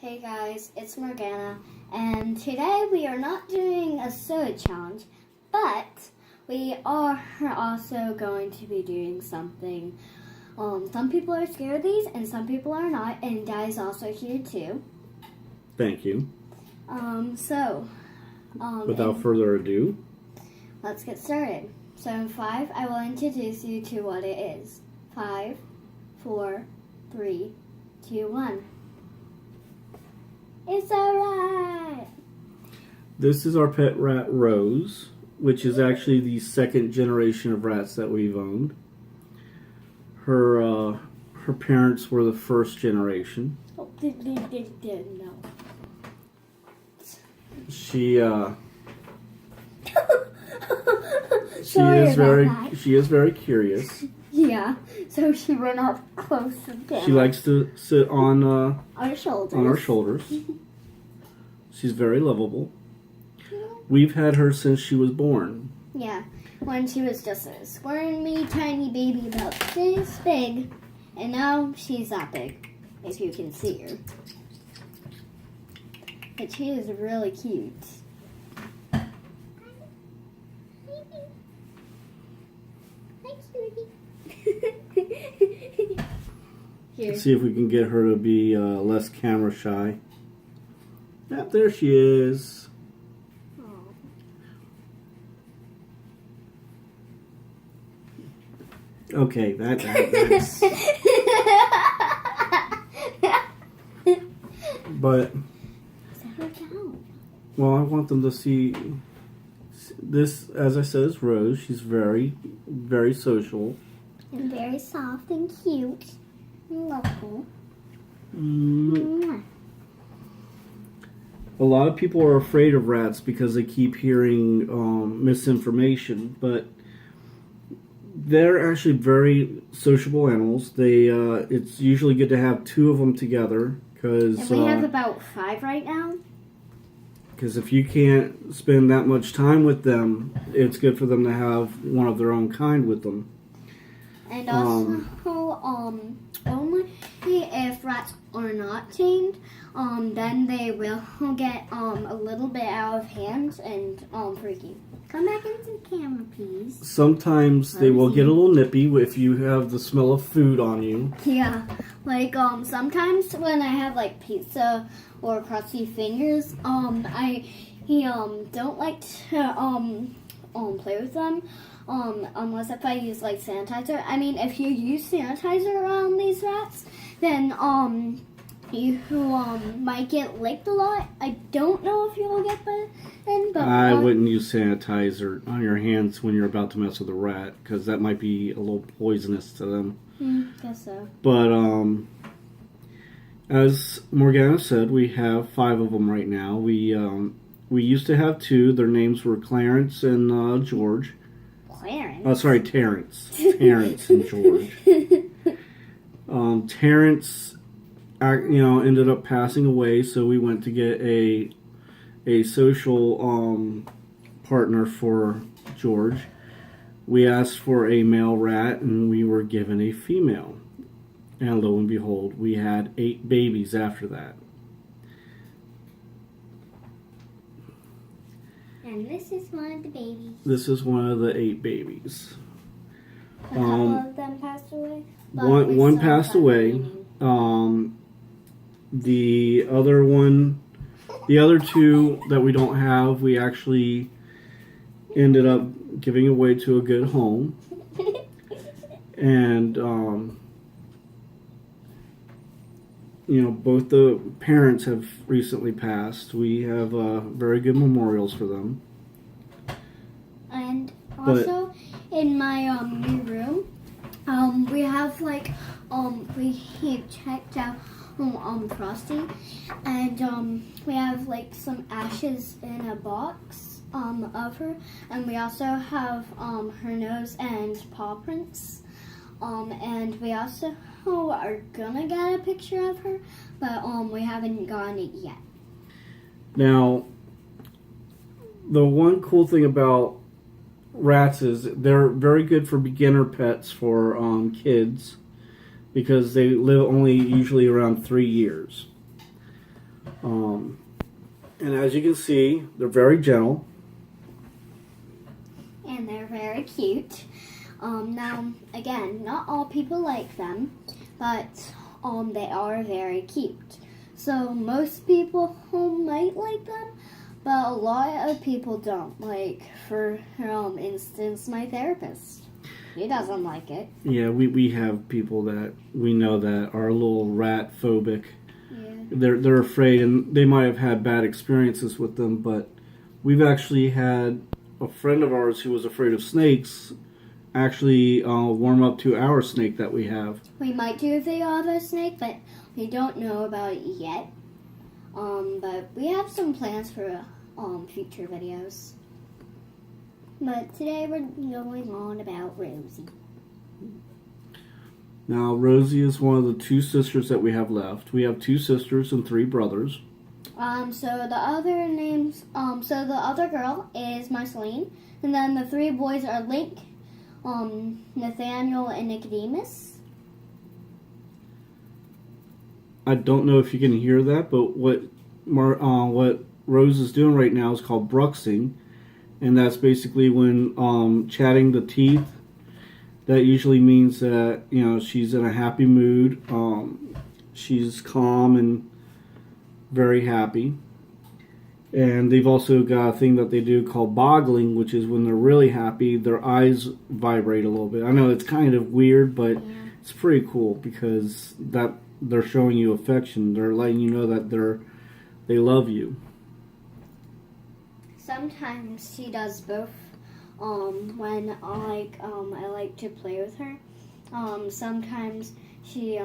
Hey guys, it's Morgana, and today we are not doing a soda challenge, but we are also going to be doing something. Some people are scared of these, and some people are not, and Daddy's also here too. Thank you. Without further ado, let's get started. So in 5, I will introduce you to what it is. 5, 4, 3, 2, 1. It's a rat! this is our pet rat Rose, which is actually the second generation of rats that we've owned. Her parents were the first generation. Oh, no. She Sorry is very curious. Yeah, so she ran up close to the She likes to sit on our shoulders. our shoulders. She's very lovable. We've had her since she was born. Yeah, when she was just a squirmy tiny baby about this big, and now she's that big, if you can see her. But she is really cute. Here. Let's see if we can get her to be less camera shy. Yep, there she is. Aww. Okay, that's... But, well, I want them to see this, as I said, is Rose. She's very, very social. And very soft and cute and lovable. A lot of people are afraid of rats because they keep hearing misinformation, but they're actually very sociable animals. It's usually good to have 2 of them together because And we have about 5 right now. Because if you can't spend that much time with them, it's good for them to have one of their own kind with them. And also, only if rats are not tamed, then they will get a little bit out of hand and freaky. Come back into the camera, please. Sometimes they will get a little nippy if you have the smell of food on you. Yeah, like sometimes when I have like pizza or crusty fingers, he don't like to play with them. Unless if I use like sanitizer. I mean, if you use sanitizer on these rats, then you might get licked a lot. I don't know if you will get bitten, but I wouldn't use sanitizer on your hands when you're about to mess with a rat, because that might be a little poisonous to them. Guess so. But as Morgana said, we have 5 of them right now. We used to have 2. Their names were Clarence and George. Clarence? Oh, sorry, Terrence. Terrence and George. Terrence, ended up passing away, so we went to get a social partner for George. We asked for a male rat, and we were given a female. And lo and behold, we had 8 babies after that. And this is one of the babies. This is one of the 8 babies. A couple of them passed away. One passed away. The other 2 that we don't have, we actually ended up giving away to a good home. And both the parents have recently passed. We have very good memorials for them. And also, in my new room, we have like we checked out Frosty, and we have like some ashes in a box of her, and we also have her nose and paw prints, and we also are gonna get a picture of her, but we haven't gotten it yet. Now, the one cool thing about rats is they're very good for beginner pets for kids, because they live only usually around 3 years. And as you can see, they're very gentle. And they're very cute. Now, again, not all people like them, but they are very cute. So most people might like them, but a lot of people don't. Like, for instance, my therapist. He doesn't like it. Yeah, we have people that we know that are a little rat phobic. Yeah. They're afraid, and they might have had bad experiences with them, but we've actually had a friend of ours who was afraid of snakes actually warm up to our snake that we have. We might do a video of a snake, but we don't know about it yet. But we have some plans for future videos. But today we're going on about Rosie. Now, Rosie is one of the 2 sisters that we have left. We have 2 sisters and 3 brothers. So the other girl is Marceline, and then the 3 boys are Link, Nathaniel, and Nicodemus. I don't know if you can hear that, but what Rose is doing right now is called bruxing, and that's basically when chatting the teeth. That usually means that she's in a happy mood. She's calm and very happy. And they've also got a thing that they do called boggling, which is when they're really happy, their eyes vibrate a little bit. I know it's kind of weird, but it's pretty cool because that they're showing you affection. They're letting you know that they love you. Sometimes she does both. When I like to play with her. Sometimes she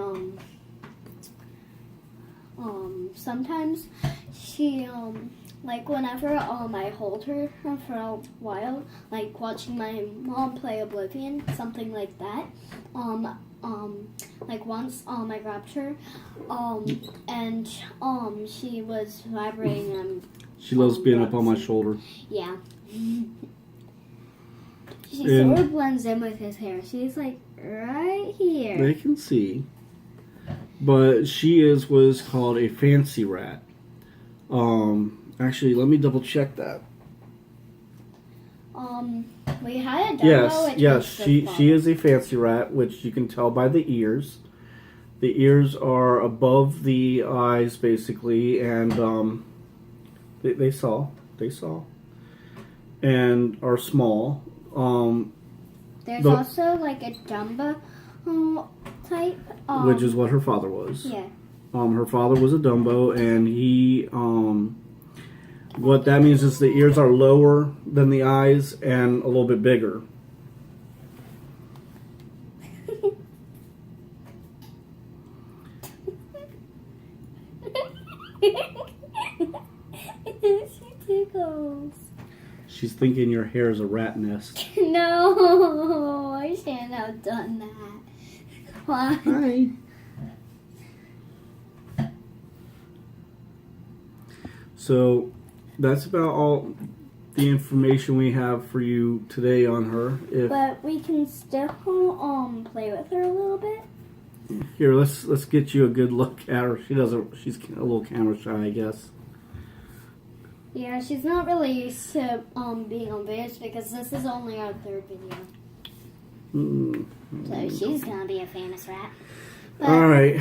like whenever I hold her for a while, like watching my mom play Oblivion, something like that. Like once I grabbed her, and she was vibrating and she loves being up on my shoulder. Yeah. She sort of blends in with his hair. She's like right here. They can see. But she is what is called a fancy rat. Actually, let me double check that. We had a demo. Yes, she is a fancy rat, which you can tell by the ears. The ears are above the eyes, basically, and they saw, and are small. There's also like a Dumbo type, which is what her father was. Yeah. Her father was a Dumbo, and he what that means is the ears are lower than the eyes and a little bit bigger. She tickles. She's thinking your hair is a rat nest. No, I shouldn't have done that. Why? Hi. So that's about all the information we have for you today on her. But we can still play with her a little bit. Here, let's get you a good look at her. She's a little camera shy, I guess. Yeah, she's not really used to being on videos because this is only our 3rd video. So she's gonna be a famous rat. But, all right.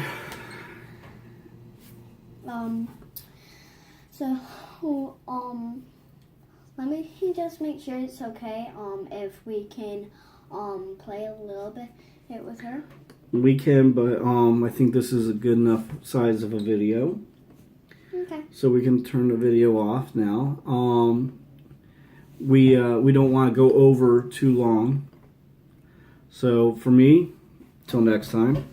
So let me just make sure it's okay. If we can play a little bit with her. We can, but I think this is a good enough size of a video. Okay. So we can turn the video off now. We don't want to go over too long. So for me, till next time.